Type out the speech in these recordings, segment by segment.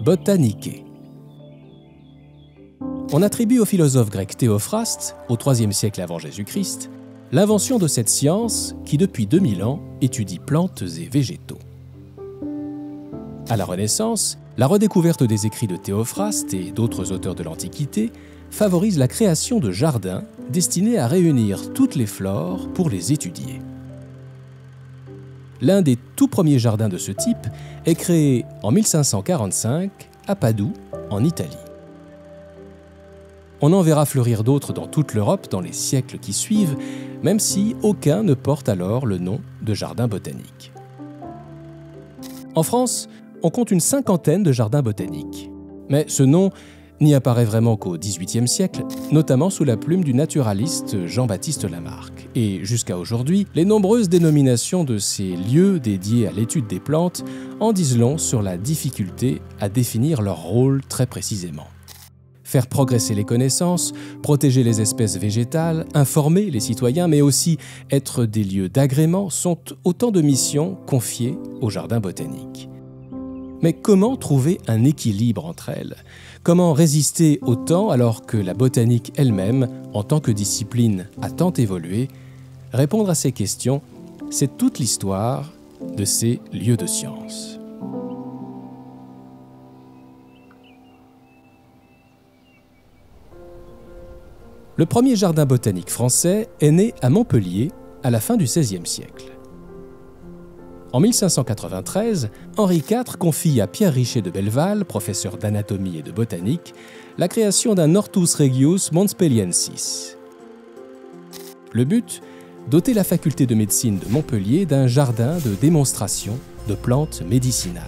Botaniquer. On attribue au philosophe grec Théophraste, au IIIe siècle avant Jésus-Christ, l'invention de cette science qui, depuis 2000 ans, étudie plantes et végétaux. À la Renaissance, la redécouverte des écrits de Théophraste et d'autres auteurs de l'Antiquité favorise la création de jardins destinés à réunir toutes les flores pour les étudier. L'un des tout premiers jardins de ce type est créé en 1545 à Padoue, en Italie. On en verra fleurir d'autres dans toute l'Europe dans les siècles qui suivent, même si aucun ne porte alors le nom de jardin botanique. En France, on compte une 50aine de jardins botaniques. Mais ce nom n'y apparaît vraiment qu'au XVIIIe siècle, notamment sous la plume du naturaliste Jean-Baptiste Lamarck. Et jusqu'à aujourd'hui, les nombreuses dénominations de ces lieux dédiés à l'étude des plantes en disent long sur la difficulté à définir leur rôle très précisément. Faire progresser les connaissances, protéger les espèces végétales, informer les citoyens, mais aussi être des lieux d'agrément sont autant de missions confiées au jardin botanique. Mais comment trouver un équilibre entre elles ? Comment résister au temps alors que la botanique elle-même, en tant que discipline, a tant évolué ? Répondre à ces questions, c'est toute l'histoire de ces lieux de science. Le premier jardin botanique français est né à Montpellier à la fin du XVIe siècle. En 1593, Henri IV confie à Pierre Richer de Belleval, professeur d'anatomie et de botanique, la création d'un Hortus Regius Montpelliensis. Le but ? Doter la faculté de médecine de Montpellier d'un jardin de démonstration de plantes médicinales.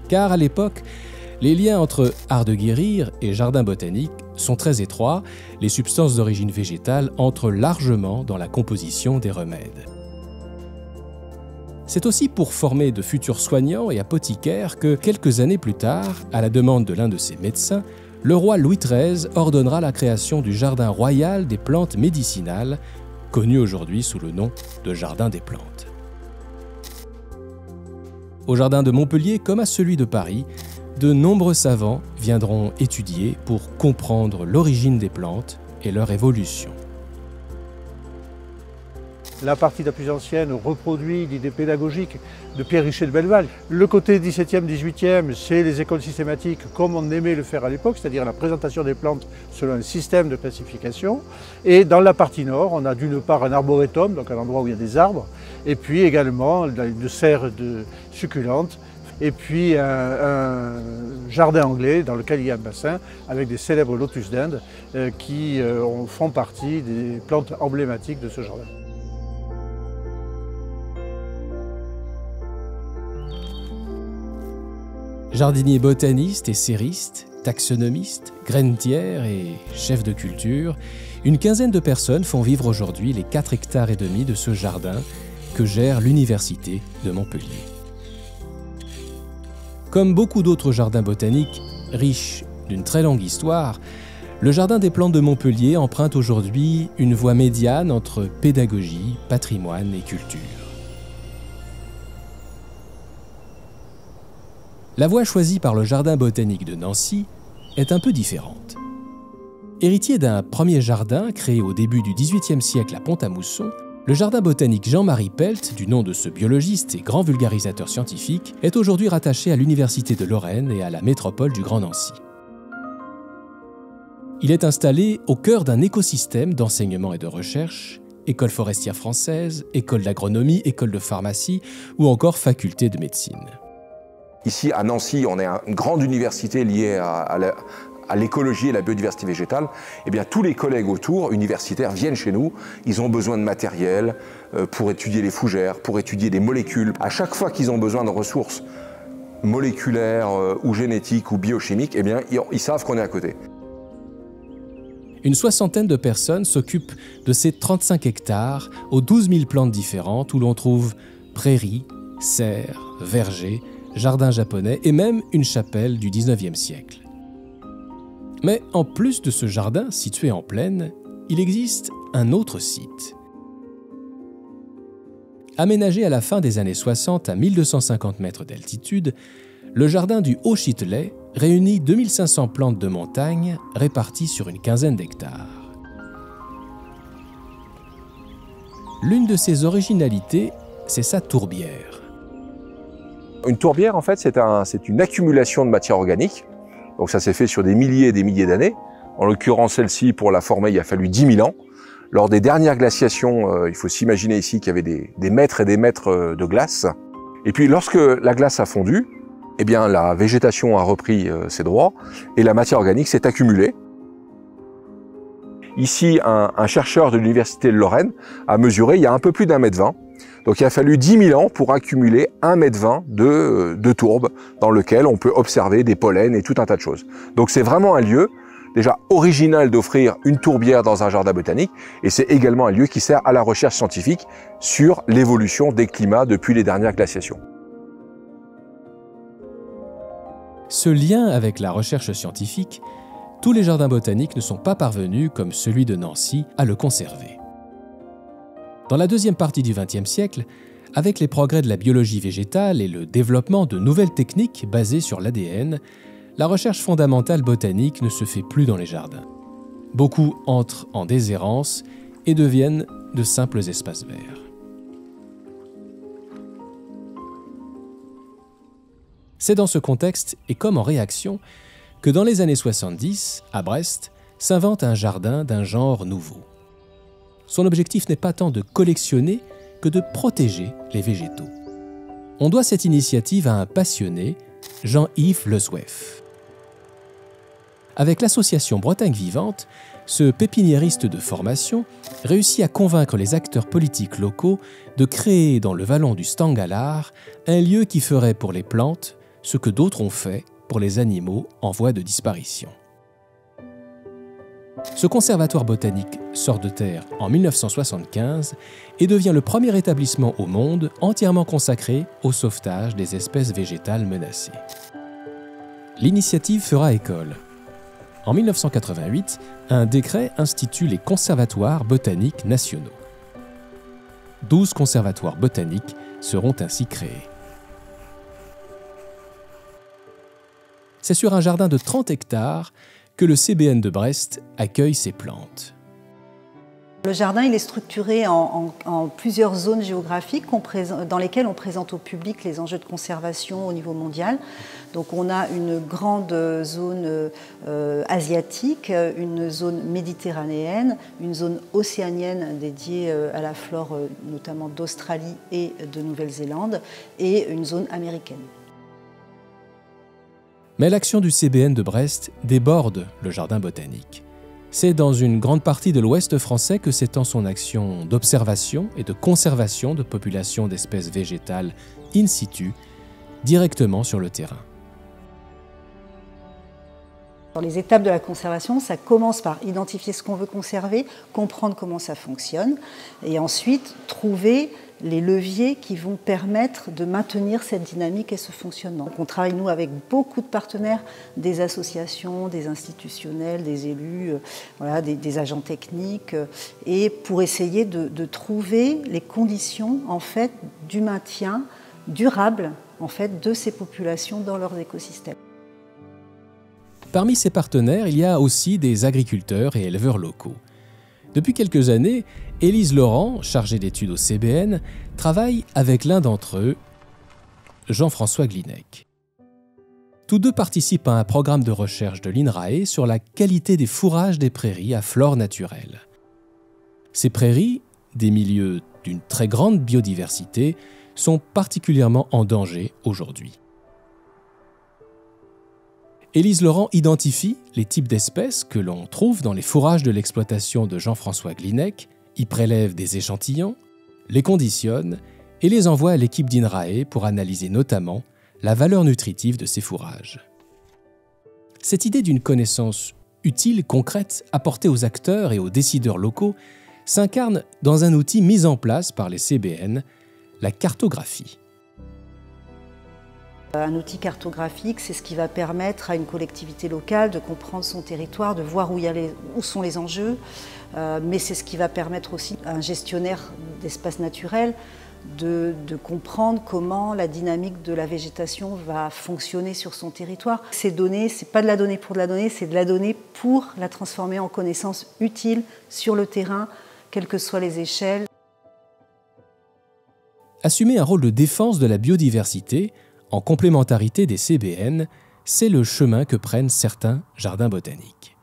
Car à l'époque, les liens entre art de guérir et jardin botanique sont très étroits, les substances d'origine végétale entrent largement dans la composition des remèdes. C'est aussi pour former de futurs soignants et apothicaires que, quelques années plus tard, à la demande de l'un de ses médecins, le roi Louis XIII ordonnera la création du Jardin royal des plantes médicinales, connu aujourd'hui sous le nom de Jardin des plantes. Au Jardin de Montpellier, comme à celui de Paris, de nombreux savants viendront étudier pour comprendre l'origine des plantes et leur évolution. La partie la plus ancienne reproduit l'idée pédagogique de Pierre Richer de Belleval. Le côté 17e, 18e, c'est les écoles systématiques comme on aimait le faire à l'époque, c'est-à-dire la présentation des plantes selon un système de classification. Et dans la partie nord, on a d'une part un arboretum, donc un endroit où il y a des arbres, et puis également une serre de succulentes, et puis un jardin anglais dans lequel il y a un bassin avec des célèbres lotus d'Inde qui font partie des plantes emblématiques de ce jardin. Jardiniers botanistes et serristes, taxonomistes, grainetières et chefs de culture, une quinzaine de personnes font vivre aujourd'hui les 4,5 hectares de ce jardin que gère l'Université de Montpellier. Comme beaucoup d'autres jardins botaniques, riches d'une très longue histoire, le Jardin des plantes de Montpellier emprunte aujourd'hui une voie médiane entre pédagogie, patrimoine et culture. La voie choisie par le Jardin botanique de Nancy est un peu différente. Héritier d'un premier jardin créé au début du XVIIIe siècle à Pont-à-Mousson, le Jardin botanique Jean-Marie Pelt, du nom de ce biologiste et grand vulgarisateur scientifique, est aujourd'hui rattaché à l'Université de Lorraine et à la métropole du Grand Nancy. Il est installé au cœur d'un écosystème d'enseignement et de recherche, école forestière française, école d'agronomie, école de pharmacie ou encore faculté de médecine. Ici, à Nancy, on est une grande université liée à l'écologie et la biodiversité végétale. Eh bien, tous les collègues autour, universitaires, viennent chez nous. Ils ont besoin de matériel pour étudier les fougères, pour étudier des molécules. À chaque fois qu'ils ont besoin de ressources moléculaires ou génétiques ou biochimiques, eh bien, ils savent qu'on est à côté. Une soixantaine de personnes s'occupent de ces 35 hectares aux 12 000 plantes différentes où l'on trouve prairies, serres, vergers, jardin japonais et même une chapelle du XIXe siècle. Mais en plus de ce jardin situé en plaine, il existe un autre site. Aménagé à la fin des années 60 à 1250 mètres d'altitude, le jardin du Haut-Chitelet réunit 2500 plantes de montagne réparties sur une quinzaine d'hectares. L'une de ses originalités, c'est sa tourbière. Une tourbière, en fait, c'est une accumulation de matière organique. Donc ça s'est fait sur des milliers et des milliers d'années. En l'occurrence, celle-ci, pour la former, il a fallu 10 000 ans. Lors des dernières glaciations, il faut s'imaginer ici qu'il y avait des mètres et des mètres de glace. Et puis lorsque la glace a fondu, eh bien la végétation a repris ses droits et la matière organique s'est accumulée. Ici, un chercheur de l'université de Lorraine a mesuré il y a un peu plus d'1,20 m. Donc il a fallu 10 000 ans pour accumuler 1,20 m de tourbe dans lequel on peut observer des pollens et tout un tas de choses. Donc c'est vraiment un lieu déjà original d'offrir une tourbière dans un jardin botanique, et c'est également un lieu qui sert à la recherche scientifique sur l'évolution des climats depuis les dernières glaciations. Ce lien avec la recherche scientifique, tous les jardins botaniques ne sont pas parvenus, comme celui de Nancy, à le conserver. Dans la deuxième partie du XXe siècle, avec les progrès de la biologie végétale et le développement de nouvelles techniques basées sur l'ADN, la recherche fondamentale botanique ne se fait plus dans les jardins. Beaucoup entrent en déshérence et deviennent de simples espaces verts. C'est dans ce contexte, et comme en réaction, que dans les années 70, à Brest, s'invente un jardin d'un genre nouveau. Son objectif n'est pas tant de collectionner que de protéger les végétaux. On doit cette initiative à un passionné, Jean-Yves Le Souef. Avec l'association Bretagne Vivante, ce pépiniériste de formation réussit à convaincre les acteurs politiques locaux de créer dans le vallon du Stangalar un lieu qui ferait pour les plantes ce que d'autres ont fait pour les animaux en voie de disparition. Ce conservatoire botanique sort de terre en 1975 et devient le premier établissement au monde entièrement consacré au sauvetage des espèces végétales menacées. L'initiative fera école. En 1988, un décret institue les conservatoires botaniques nationaux. 12 conservatoires botaniques seront ainsi créés. C'est sur un jardin de 30 hectares que le CBN de Brest accueille ces plantes. Le jardin il est structuré en plusieurs zones géographiques dans lesquelles on présente au public les enjeux de conservation au niveau mondial. Donc on a une grande zone asiatique, une zone méditerranéenne, une zone océanienne dédiée à la flore notamment d'Australie et de Nouvelle-Zélande et une zone américaine. Mais l'action du CBN de Brest déborde le jardin botanique. C'est dans une grande partie de l'Ouest français que s'étend son action d'observation et de conservation de populations d'espèces végétales in situ, directement sur le terrain. Dans les étapes de la conservation, ça commence par identifier ce qu'on veut conserver, comprendre comment ça fonctionne, et ensuite trouver les leviers qui vont permettre de maintenir cette dynamique et ce fonctionnement. Donc on travaille, nous, avec beaucoup de partenaires, des associations, des institutionnels, des élus, voilà, des agents techniques, et pour essayer de trouver les conditions en fait, du maintien durable en fait, de ces populations dans leurs écosystèmes. Parmi ces partenaires, il y a aussi des agriculteurs et éleveurs locaux. Depuis quelques années, Élise Laurent, chargée d'études au CBN, travaille avec l'un d'entre eux, Jean-François Glinec. Tous deux participent à un programme de recherche de l'INRAE sur la qualité des fourrages des prairies à flore naturelle. Ces prairies, des milieux d'une très grande biodiversité, sont particulièrement en danger aujourd'hui. Élise Laurent identifie les types d'espèces que l'on trouve dans les fourrages de l'exploitation de Jean-François Glinec, y prélève des échantillons, les conditionne et les envoie à l'équipe d'INRAE pour analyser notamment la valeur nutritive de ces fourrages. Cette idée d'une connaissance utile, concrète, apportée aux acteurs et aux décideurs locaux s'incarne dans un outil mis en place par les CBN, la cartographie. Un outil cartographique, c'est ce qui va permettre à une collectivité locale de comprendre son territoire, de voir où sont les enjeux, mais c'est ce qui va permettre aussi à un gestionnaire d'espaces naturels de comprendre comment la dynamique de la végétation va fonctionner sur son territoire. Ces données, ce n'est pas de la donnée pour de la donnée, c'est de la donnée pour la transformer en connaissances utiles sur le terrain, quelles que soient les échelles. Assumer un rôle de défense de la biodiversité, en complémentarité des CBN, c'est le chemin que prennent certains jardins botaniques.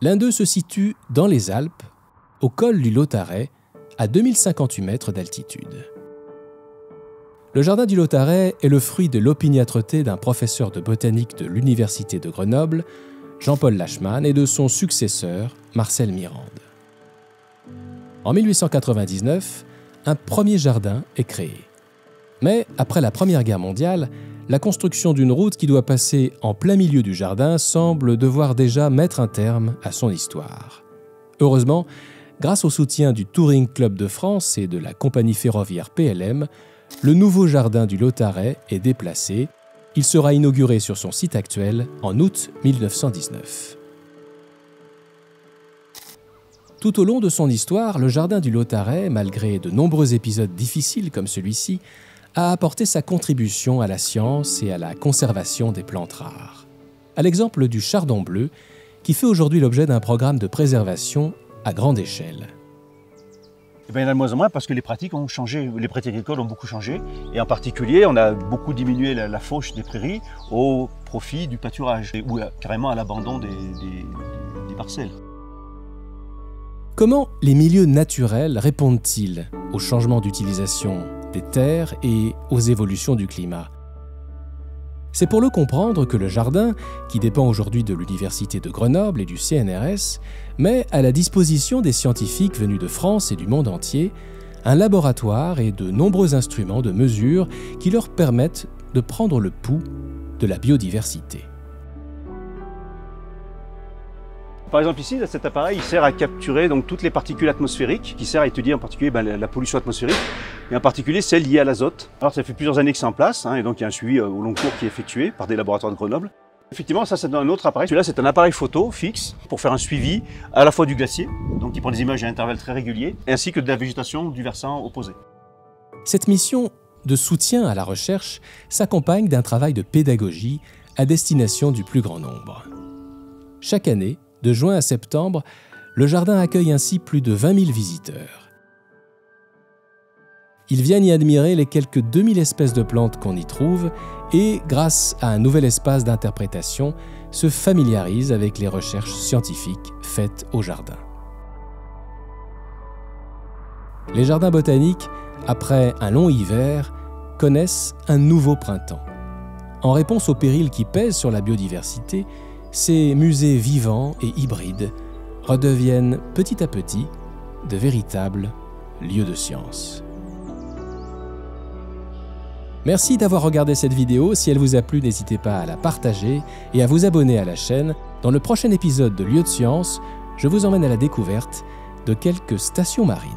L'un d'eux se situe dans les Alpes, au col du Lautaret, à 2058 mètres d'altitude. Le jardin du Lautaret est le fruit de l'opiniâtreté d'un professeur de botanique de l'Université de Grenoble, Jean-Paul Lachmann, et de son successeur, Marcel Mirande. En 1899, un premier jardin est créé. Mais après la Première Guerre mondiale, la construction d'une route qui doit passer en plein milieu du jardin semble devoir déjà mettre un terme à son histoire. Heureusement, grâce au soutien du Touring Club de France et de la compagnie ferroviaire PLM, le nouveau jardin du Lautaret est déplacé. Il sera inauguré sur son site actuel en août 1919. Tout au long de son histoire, le jardin du Lautaret, malgré de nombreux épisodes difficiles comme celui-ci, a apporté sa contribution à la science et à la conservation des plantes rares. À l'exemple du chardon bleu, qui fait aujourd'hui l'objet d'un programme de préservation à grande échelle. Il y en a de moins en moins parce que les pratiques ont changé, les pratiques agricoles ont beaucoup changé. Et en particulier, on a beaucoup diminué la fauche des prairies au profit du pâturage, ou carrément à l'abandon des parcelles. Comment les milieux naturels répondent-ils au changement d'utilisation des terres et aux évolutions du climat? C'est pour le comprendre que le jardin, qui dépend aujourd'hui de l'Université de Grenoble et du CNRS, met à la disposition des scientifiques venus de France et du monde entier un laboratoire et de nombreux instruments de mesure qui leur permettent de prendre le pouls de la biodiversité. Par exemple ici, cet appareil il sert à capturer donc, toutes les particules atmosphériques, qui sert à étudier en particulier la pollution atmosphérique, et en particulier celle liée à l'azote. Alors ça fait plusieurs années que c'est en place, et donc il y a un suivi au long cours qui est effectué par des laboratoires de Grenoble. Effectivement, ça c'est un autre appareil. Celui-là c'est un appareil photo fixe pour faire un suivi à la fois du glacier, donc qui prend des images à intervalles très réguliers, ainsi que de la végétation du versant opposé. Cette mission de soutien à la recherche s'accompagne d'un travail de pédagogie à destination du plus grand nombre. Chaque année, de juin à septembre, le jardin accueille ainsi plus de 20 000 visiteurs. Ils viennent y admirer les quelques 2000 espèces de plantes qu'on y trouve et, grâce à un nouvel espace d'interprétation, se familiarisent avec les recherches scientifiques faites au jardin. Les jardins botaniques, après un long hiver, connaissent un nouveau printemps. En réponse aux périls qui pèsent sur la biodiversité, ces musées vivants et hybrides redeviennent petit à petit de véritables lieux de science. Merci d'avoir regardé cette vidéo. Si elle vous a plu, n'hésitez pas à la partager et à vous abonner à la chaîne. Dans le prochain épisode de Lieux de Science, je vous emmène à la découverte de quelques stations marines.